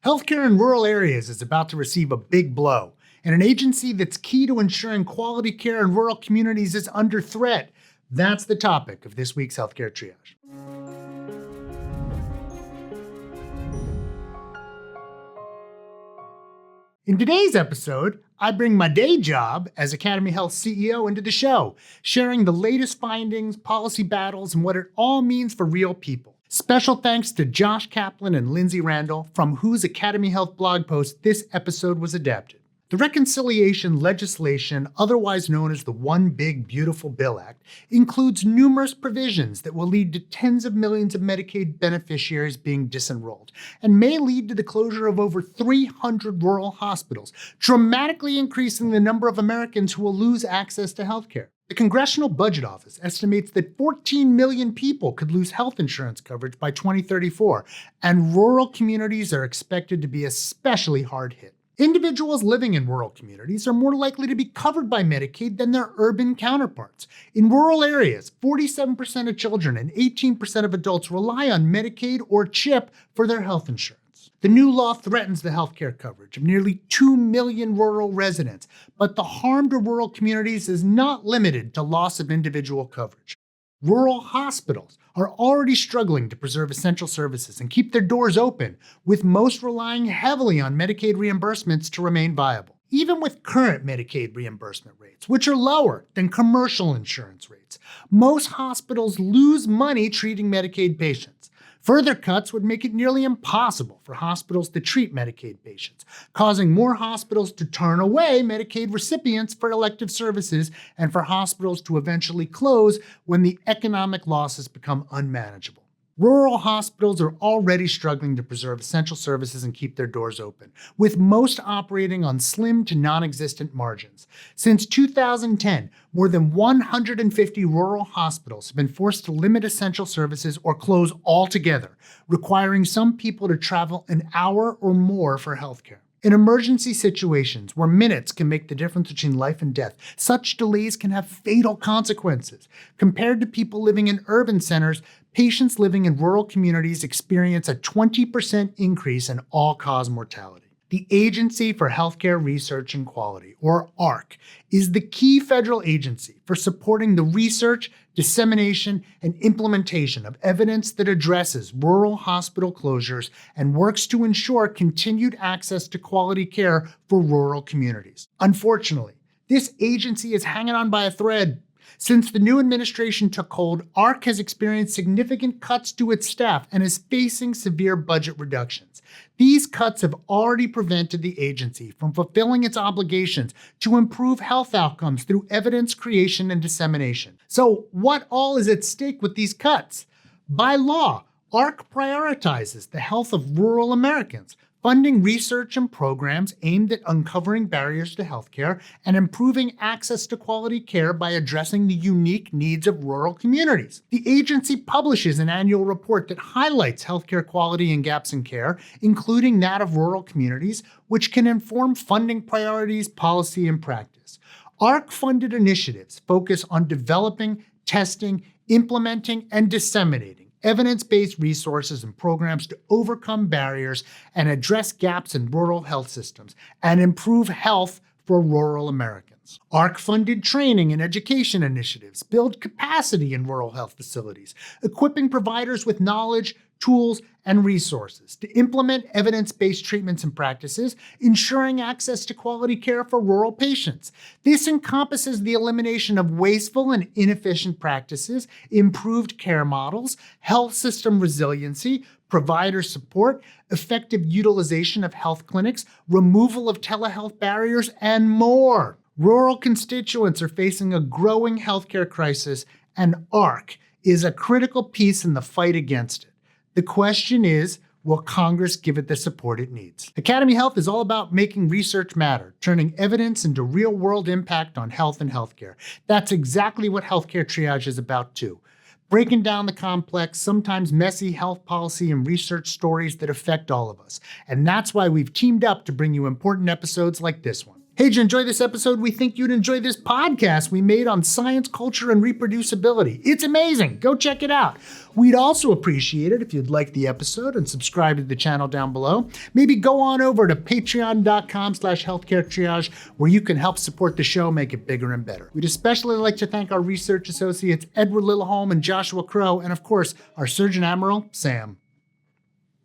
Healthcare in rural areas is about to receive a big blow, and an agency that's key to ensuring quality care in rural communities is under threat. That's the topic of this week's Healthcare Triage. In today's episode, I bring my day job as Academy Health CEO into the show, sharing the latest findings, policy battles, and what it all means for real people. Special thanks to Josh Kaplan and Lindsay Randall, from whose Academy Health blog post this episode was adapted. The reconciliation legislation, otherwise known as the One Big Beautiful Bill Act, includes numerous provisions that will lead to tens of millions of Medicaid beneficiaries being disenrolled, and may lead to the closure of over 300 rural hospitals, dramatically increasing the number of Americans who will lose access to health care. The Congressional Budget Office estimates that 14 million people could lose health insurance coverage by 2034, and rural communities are expected to be especially hard hit. Individuals living in rural communities are more likely to be covered by Medicaid than their urban counterparts. In rural areas, 47% of children and 18% of adults rely on Medicaid or CHIP for their health insurance. The new law threatens the healthcare coverage of nearly 2 million rural residents, but the harm to rural communities is not limited to loss of individual coverage. Rural hospitals are already struggling to preserve essential services and keep their doors open, with most relying heavily on Medicaid reimbursements to remain viable. Even with current Medicaid reimbursement rates, which are lower than commercial insurance rates, most hospitals lose money treating Medicaid patients. Further cuts would make it nearly impossible for hospitals to treat Medicaid patients, causing more hospitals to turn away Medicaid recipients for elective services and for hospitals to eventually close when the economic losses become unmanageable. Rural hospitals are already struggling to preserve essential services and keep their doors open, with most operating on slim to non-existent margins. Since 2010, more than 150 rural hospitals have been forced to limit essential services or close altogether, requiring some people to travel an hour or more for healthcare. In emergency situations where minutes can make the difference between life and death, such delays can have fatal consequences. Compared to people living in urban centers, patients living in rural communities experience a 20% increase in all-cause mortality. The Agency for Healthcare Research and Quality, or AHRQ, is the key federal agency for supporting the research, dissemination, and implementation of evidence that addresses rural hospital closures and works to ensure continued access to quality care for rural communities. Unfortunately, this agency is hanging on by a thread. Since the new administration took hold, AHRQ has experienced significant cuts to its staff and is facing severe budget reductions. These cuts have already prevented the agency from fulfilling its obligations to improve health outcomes through evidence creation and dissemination. So, what all is at stake with these cuts? By law, AHRQ prioritizes the health of rural Americans, funding research and programs aimed at uncovering barriers to healthcare and improving access to quality care by addressing the unique needs of rural communities. The agency publishes an annual report that highlights healthcare quality and gaps in care, including that of rural communities, which can inform funding priorities, policy, and practice. AHRQ-funded initiatives focus on developing, testing, implementing, and disseminating evidence-based resources and programs to overcome barriers and address gaps in rural health systems and improve health for rural Americans. AHRQ-funded training and education initiatives build capacity in rural health facilities, equipping providers with knowledge, tools, and resources to implement evidence-based treatments and practices, ensuring access to quality care for rural patients. This encompasses the elimination of wasteful and inefficient practices, improved care models, health system resiliency, provider support, effective utilization of health clinics, removal of telehealth barriers, and more. Rural constituents are facing a growing healthcare crisis, and AHRQ is a critical piece in the fight against it. The question is, will Congress give it the support it needs? Academy Health is all about making research matter, turning evidence into real-world impact on health and healthcare. That's exactly what Healthcare Triage is about too. Breaking down the complex, sometimes messy health policy and research stories that affect all of us. And that's why we've teamed up to bring you important episodes like this one. Hey, did you enjoy this episode? We think you'd enjoy this podcast we made on science, culture, and reproducibility. It's amazing. Go check it out. We'd also appreciate it if you'd like the episode and subscribe to the channel down below. Maybe go on over to patreon.com/healthcaretriage where you can help support the show, make it bigger and better. We'd especially like to thank our research associates, Edward Littleholm and Joshua Crow, and of course, our Surgeon Admiral, Sam.